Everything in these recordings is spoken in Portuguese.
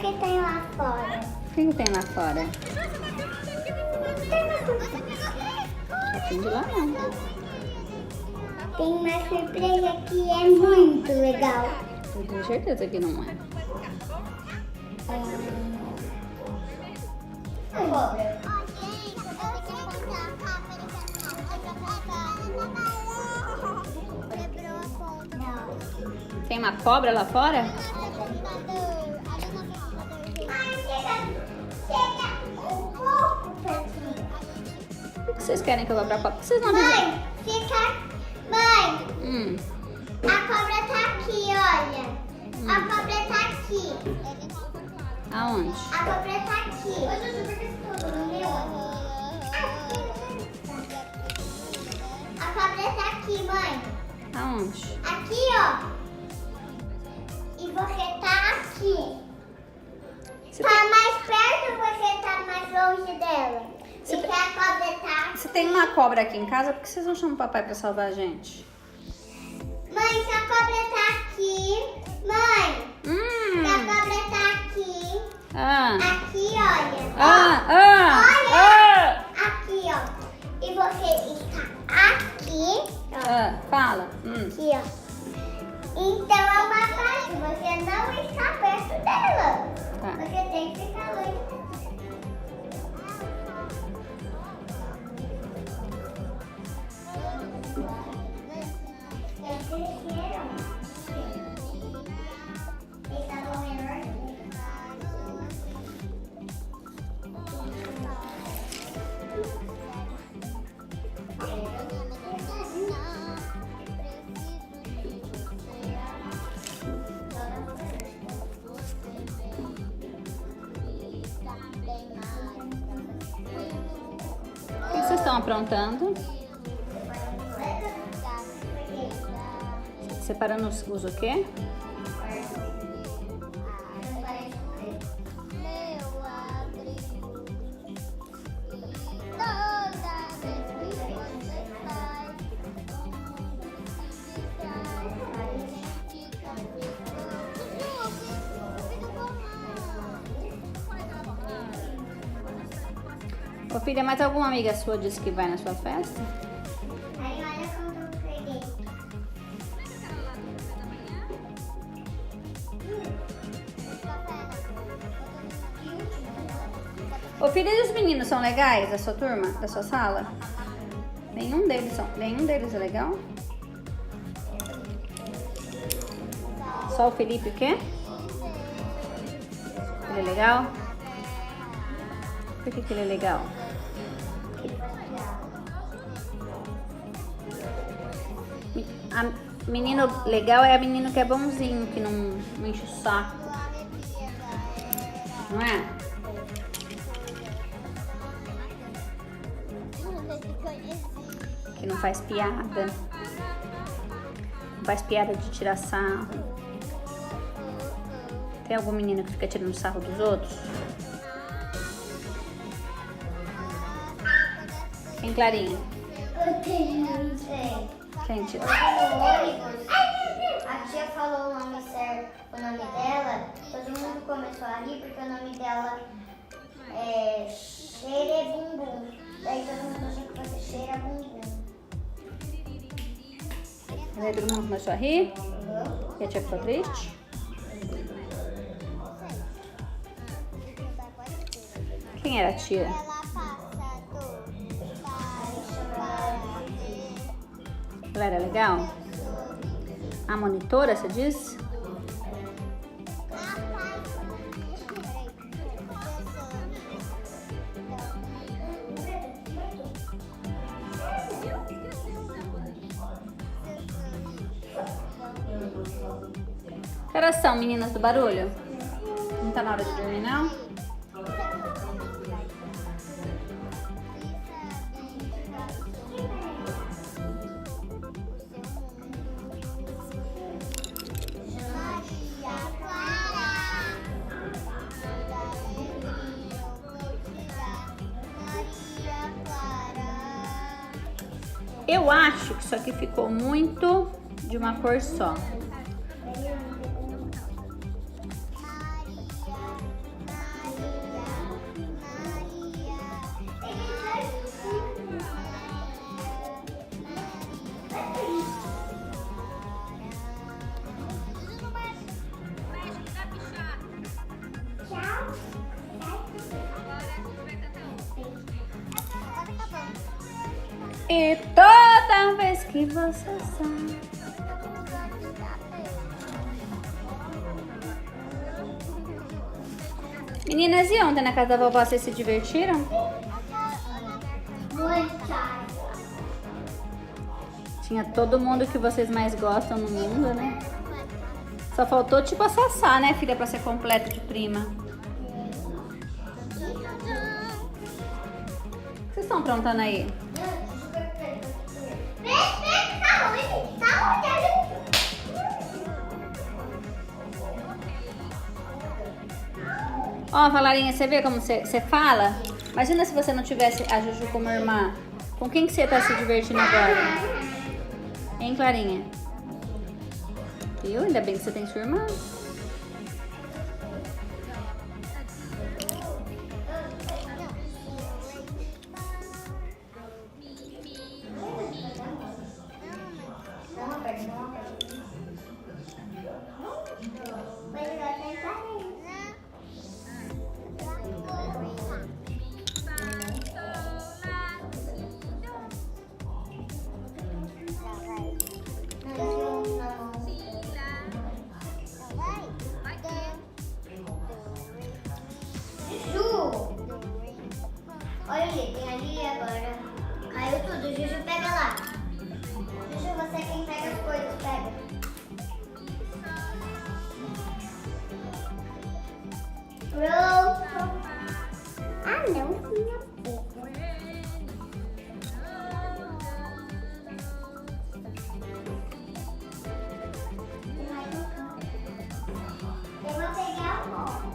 que tem lá fora? O que tem lá fora? Não tem de lá não. Tem uma surpresa que é muito legal. Eu tenho certeza que não é. Cobra. Tem uma cobra lá fora? Chega um pouco pertinho. Por que vocês querem que eu vá pra cobra? Por que vocês não avisam? Mãe, fica... Mãe, a cobra tá aqui, olha. A cobra tá aqui. Aonde? A cobra tá aqui. A cobra tá aqui, mãe. Aonde? Aqui, ó. E você tá aqui. Você Tá tem, mais perto ou você tá mais longe dela? Você E que a cobra tá... você tem uma cobra aqui em casa? Por que vocês não chamam o papai pra salvar a gente? Mãe, se a cobra tá aqui... Mãe, se a cobra tá aqui... Ah. Aqui, olha. Ah. Aqui, ó. E você está aqui, ó. Fala. Aqui, ó. Então é uma parte, você não está perto dela. Tá. Você tem que ficar longe. Eles cresceram. Eles estavam menores. O que vocês estão aprontando? Separando os o quê? Ô filha, mais alguma amiga sua disse que vai na sua festa? Aí olha como eu peguei. Ô filha, e os meninos são legais da sua turma, da sua sala? Nenhum deles é legal? Só o Felipe o quê? Ele é legal? Por que ele é legal? Menino legal é a menino que é bonzinho, que não enche o saco. Não é? Que não faz piada. Não faz piada de tirar sarro. Tem algum menino que fica tirando sarro dos outros? Quem, Clarinha? Eu tenho, não sei. Quem tira? No ônibus, a tia falou o nome certo, o nome dela, todo mundo começou a rir porque o nome dela é Xerebumbum. Daí todo mundo achou que fosse Xerebumbum. Aí todo mundo começou a rir? E a tia ficou triste? Quem era a tia? Ela era legal? A monitora, você disse? Que horas são, meninas do barulho? Não tá na hora de dormir, não? Eu acho que isso aqui ficou muito de uma cor só. E toda vez que você sai. Meninas, e ontem na casa da vovó vocês se divertiram? Muito. Tinha todo mundo que vocês mais gostam no mundo, né? Só faltou tipo a Sassá, né, filha, pra ser completa de prima. O que vocês estão aprontando aí? Ó, Valarinha, você vê como você fala? Imagina se você não tivesse a Juju como irmã. Com quem que você tá se divertindo agora? Hein, Clarinha? Viu? Ainda bem que você tem sua irmã. Olha ali, tem ali agora. Caiu tudo, Juju, pega lá. Juju, você é quem pega as coisas, pega. Pronto. Ah, não, minha eu vou pegar o molde.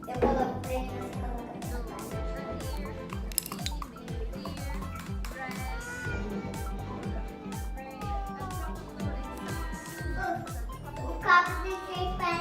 Eu coloco preto, você coloca o copo de pé.